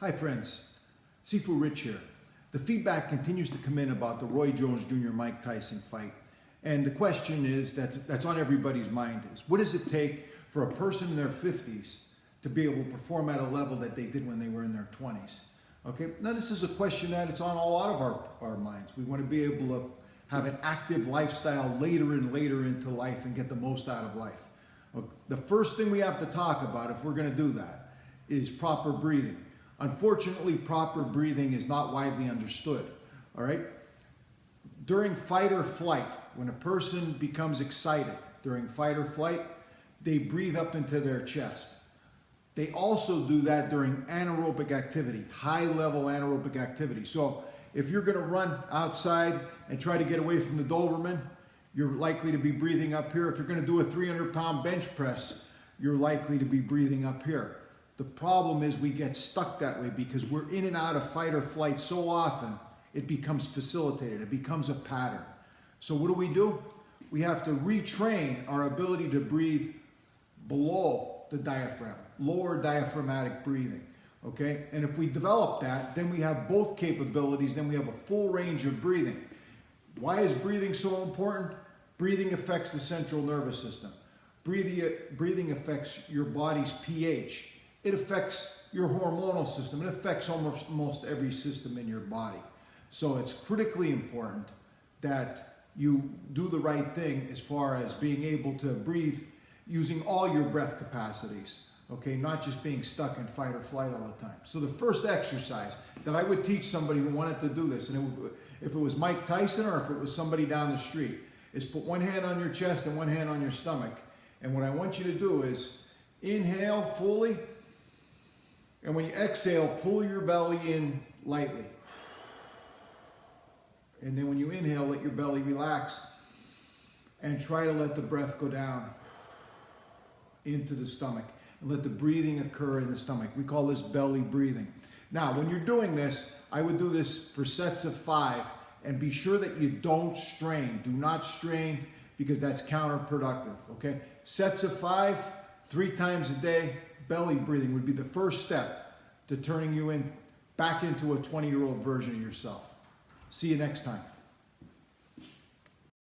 Hi friends, Sifu Rich here. The feedback continues to come in about the Roy Jones Jr. Mike Tyson fight. And the question is, that's on everybody's mind is, what does it take for a person in their 50s to be able to perform at a level that they did when they were in their 20s? Okay, now this is a question that it's on a lot of our minds. We want to be able to have an active lifestyle later and later into life and get the most out of life. The first thing we have to talk about, if we're going to do that, is proper breathing. Unfortunately, proper breathing is not widely understood, all right? During fight or flight, when a person becomes excited during fight or flight, they breathe up into their chest. They also do that during anaerobic activity, high-level anaerobic activity. So if you're going to run outside and try to get away from the Doberman, you're likely to be breathing up here. If you're going to do a 300-pound bench press, you're likely to be breathing up here. The problem is we get stuck that way because we're in and out of fight or flight so often, it becomes facilitated. It becomes a pattern. So what do? We have to retrain our ability to breathe below the diaphragm, lower diaphragmatic breathing, okay? And if we develop that, then we have both capabilities, then we have a full range of breathing. Why is breathing so important? Breathing affects the central nervous system. Breathing affects your body's pH. It affects your hormonal system. It affects almost every system in your body. So it's critically important that you do the right thing as far as being able to breathe using all your breath capacities, okay? Not just being stuck in fight or flight all the time. So the first exercise that I would teach somebody who wanted to do this, and if it was Mike Tyson or if it was somebody down the street, is put one hand on your chest and one hand on your stomach. And what I want you to do is inhale fully, and when you exhale, pull your belly in lightly. And then when you inhale, let your belly relax and try to let the breath go down into the stomach and let the breathing occur in the stomach. We call this belly breathing. Now, when you're doing this, I would do this for sets of 5 and be sure that you don't strain. Do not strain because that's counterproductive, okay? Sets of 5, 3 times a day, belly breathing would be the first step to turning you back into a 20-year-old version of yourself. See you next time.